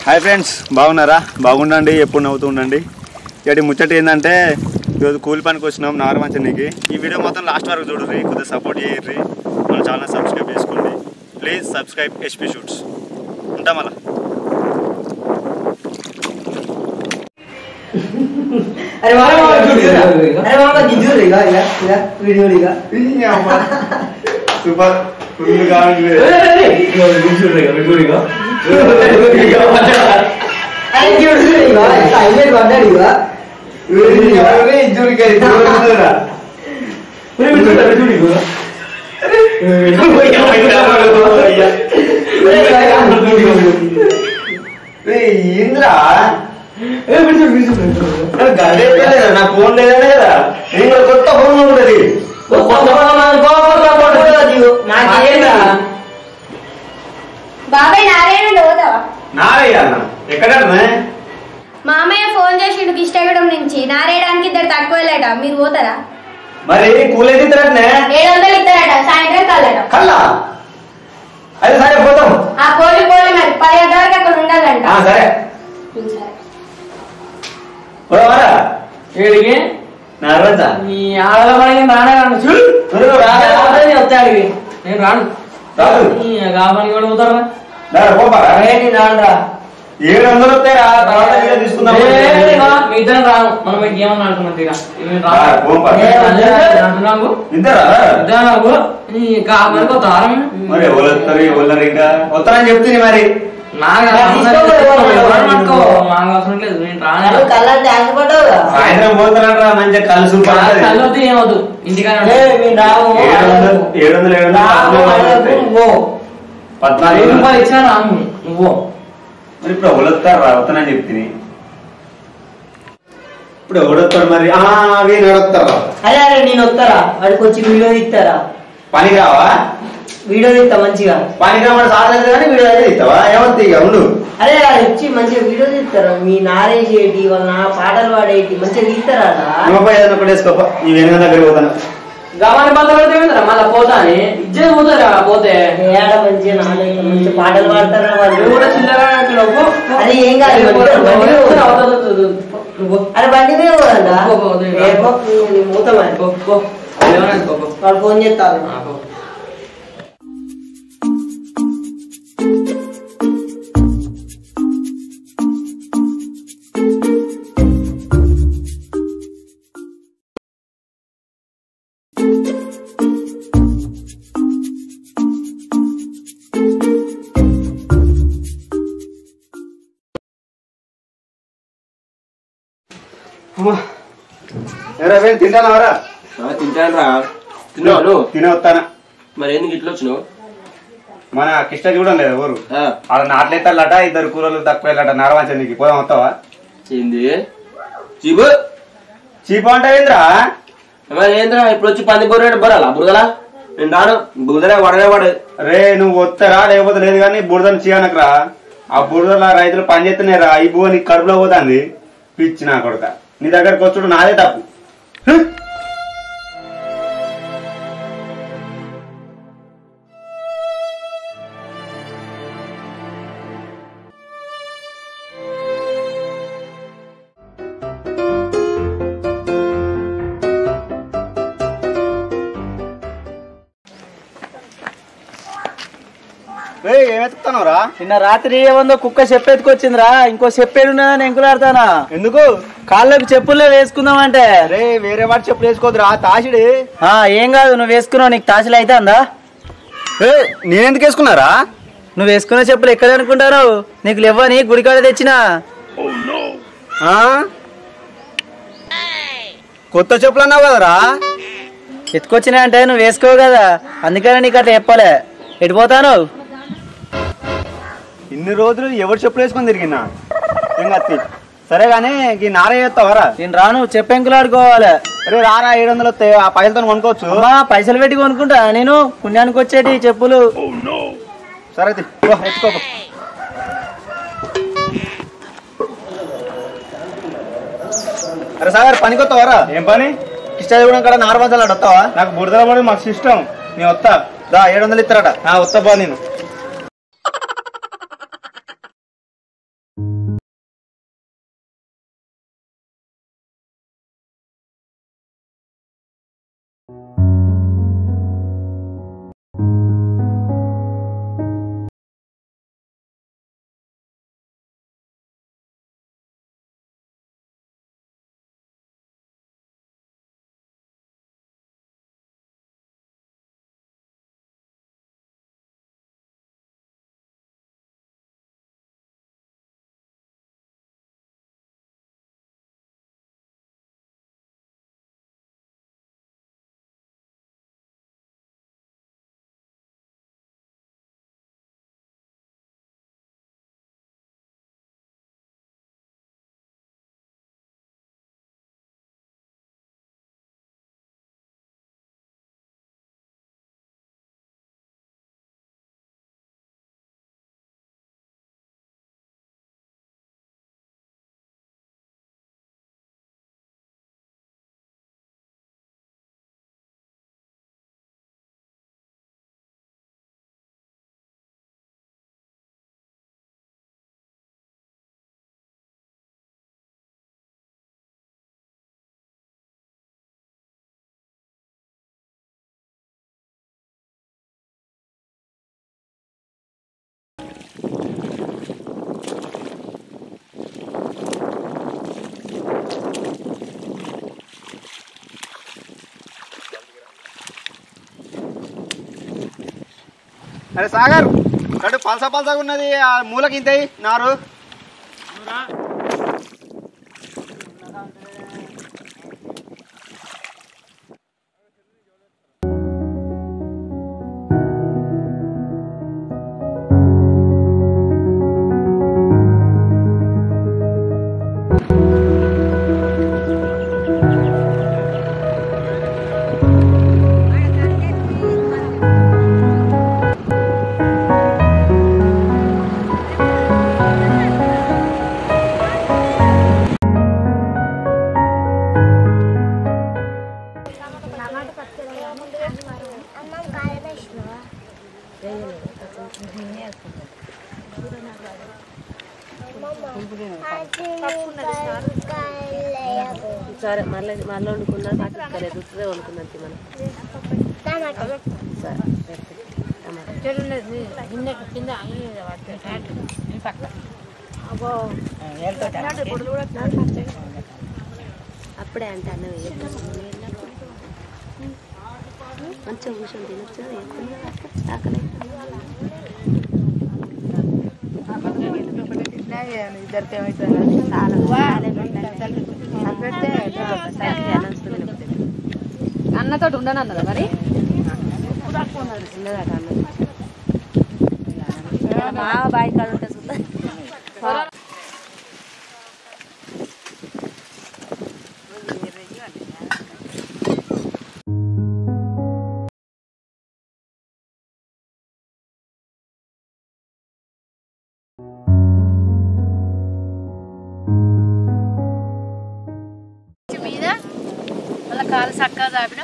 Hi friends, బాగున్నారా? బాగుండండి, ఎప్పుడు నవ్వుతూ ఉండండి. ఇక్కడి ముచ్చట ఏంటంటే ఈరోజు కూలి పనికి వచ్చినాం నాగరమంచనికి. ఈ వీడియో మొత్తం లాస్ట్ వరకు చూడండి, కొద్దిగా సపోర్ట్ చేయర్రి. మన ఛానల్ సబ్స్క్రైబ్ చేసుకోండి ప్లీజ్. Subscribe HP shoots. ఉంటాం అలా. సూపర్ ఫుల్ కావాలి. ఇంద్రా నా ఫోన్ లేదనే కదా, ఇంకా కొత్త ఫోన్ ఉంటది. బాబాయ్ నారాయణ పోతావా? నారయ్య ఎక్కడ? మామయ్య ఫోన్ చేసిండు కిష్టగూడెం నుంచి. నారేయడానికి ఇద్దరు తక్కువ వెళ్ళట, మీరు పోతారా? మరి కూలేదు ఇద్దరనే 700 ఇస్తారట, సాయంత్రం కల్లట. కల్లా అదే సరే పోతాం. ఆ పోలి మరి 10 గంటల వరకు అక్కడ ఉండాలంట. సరే పోవారా? ఏడికి నారదా ఈ ఆడవాళ్ళకి నాన్న వస్తాడికి నేను రాను. కాపానికి కూడా పోతారా? పోపారా? రానురా. 700 వస్తారా? తర్వాత తీసుకుందాం. మీ ఇద్దరం రాను, మనం ఏమన్నా అనుకున్నది కాపానికి వస్తారా? మరి ఎవరు వస్తారు, ఎవరు ఇంకా వస్తారని చెప్తుంది. మరి నాకు అవసరం లేదు, నేను రాను. సాయంత్రం పోతారా? మంచిగా కలుసు కలవద్దు, ఏమవుతుంది ఇంటికాడ 14 రూపాయలు ఇచ్చినా రాను నువ్వు. మరి ఇప్పుడు ఎవరు వస్తారు? వస్తానని చెప్తుంది. ఇప్పుడు ఎవరు వస్తారు? మరి వస్తారా? అరే అరే నేను వస్తారా? వాడికి వచ్చి వీడియో తీస్తారా? పనికి రావా? వీడియో తీస్తా మంచిగా. పనికి రావడం సాధన కానీ వీడియో అయితే తీస్తావా? ఏమంతా ఇక ఉండు. అరే వచ్చి మంచిగా వీడియో తీస్తారా? మీ నారేజ్ ఏంటి, వాళ్ళ నా పాటలు పాడేటి మంచిగా తీస్తారా? ఒకటి వేసుకోప, ఈ వెనుక దగ్గర పోతాను. గవాని బంద పెడితే మళ్ళీ పోతా అని ఇజ్జే పోతారా? పోతే ఏడ మంచిగా నాలుగు మంచి పాటలు పాడతారా వాళ్ళు కూడా చిన్నగా. అది ఏం కాదు. అరే బండి మీద పోదంట మూత వాడు ఫోన్ చేస్తారు. తింటానవరా? తింటాను రా. తిన్నాను. తినే వస్తానా. మరి ఎందుకు ఇట్లా వచ్చినావు? మన కిష్ట చూడం లేదా ఊరు, వాళ్ళ నాట్లేస్తారట, ఇద్దరు కూరలు తక్కువ వెళ్ళట నారవంచనికి. పోదాం, వస్తావా? ఏంది చీపు చీపు అంటే ఏంద్రా? మరి ఏంద్రా ఇప్పుడు వచ్చి పంది బొర్రెడు బొరాలా బురదలా? నేను రాను, బురదలే వడనే వాడు. రే నువ్వు వస్తారా? లేకపోతే లేదు కానీ బురదను చేయనకరా. ఆ బురదల రైతులు పని చేస్తేనే రా, ఈ భూమి నీకు కడుపులో పోతుంది. పిచ్చి నా కొడక, నీ దగ్గరకు వచ్చుడు నాదే తప్పు. ఏమెత్తుతానవరా? నిన్న రాత్రి ఏముందో కుక్క చెప్పెత్తుకొచ్చిందిరా. ఇంకో చెప్పేడున్నదని ఎంకులాడతానా. ఎందుకు? కాళ్ళకి చెప్పులే వేసుకుందామంటే. రే వేరే వాటి చెప్పులు వేసుకోదురా, తాసిడి. ఏం కాదు, నువ్వు వేసుకున్నావు, నీకు తాసిలు అయితే అందా? నేనెందుకు వేసుకున్నారా? నువ్వు వేసుకున్న చెప్పులు ఎక్కడ అనుకుంటారు? నీకు లేవని గుడికాడ తెచ్చినా. కొత్త చెప్పులు అన్నావు కదరా? ఎత్తుకొచ్చినా అంటే నువ్వు వేసుకోవు కదా, అందుకనే నీకు అట్లా చెప్పలే. ఎటుపోతాను? ఇన్ని రోజులు ఎవరు చెప్పులు వేసుకొని తిరిగినా ఏం కత్తి. సరే గానీ ఈ నారే చేస్తావరా? నేను రాను, చెప్పెంకులాడుకోవాలి. అరే రారా, 700 వస్తాయి, ఆ పైసలతో కొనుక్కోవచ్చు. పైసలు పెట్టి కొనుక్కుంటా నేను, పుణ్యానికి వచ్చేటి చెప్పులు. సరే ఎత్తుకో. అరే సాగర్ పనికి వస్తావారా? ఏం పని? కిష్టగూడెం కాడ నార్మల్ వస్తావా? నాకు బురదల పడి మాకు సిస్టం, నేను వస్తా. 700 ఇస్తారట. వస్తా బా నేను. అరే సాగర్ కడు పలసగా ఉన్నది ఆ మూలకి ఇంతయి నారు సరే మళ్ళీ వండుకున్నారు పట్టుకోలేదు ఉత్తరే వండుకున్నది మనం అప్పుడే అంటే అన్నం మంచిగా కూర్చొని తినొచ్చు ఆకలి అన్నతో ఉండను అన్నదా మరి మా బాయి కాడ ఉంటే చూద్దాం మీద వాళ్ళ కాలు చక్కగా దాపిన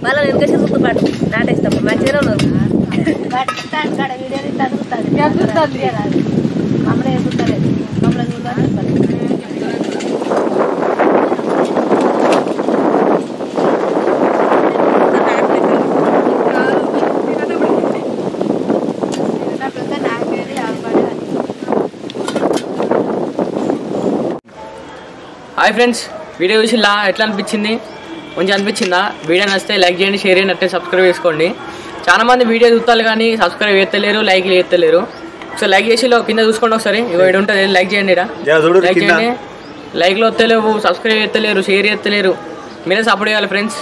వాళ్ళని వెనకేసి గుర్తుపాటు నాటేస్తాం మంచిగానే ఉన్నారు హాయ్ ఫ్రెండ్స్, వీడియో చూసిలా ఎట్లా అనిపించింది? మంచిగా అనిపించిందా? వీడియో నచ్చితే లైక్ చేయండి, షేర్ చేయండి, అట్టే సబ్స్క్రైబ్ చేసుకోండి. చాలా మంది వీడియో చూస్తారు కానీ సబ్స్క్రైబ్ చేస్తలేరు, లైక్ చేస్తలేరు. ఒకసారి లైక్ చేసి కింద చూసుకోండి ఒకసారి. ఇగో ఇక్కడ ఉంటుంది, లైక్ చేయండి. లైక్ చేయండి, లైక్లో వస్తలేవు, సబ్స్క్రైబ్ చేస్తలేరు, షేర్ చేస్తలేరు. మీరే సపోర్ట్ చేయాలి ఫ్రెండ్స్.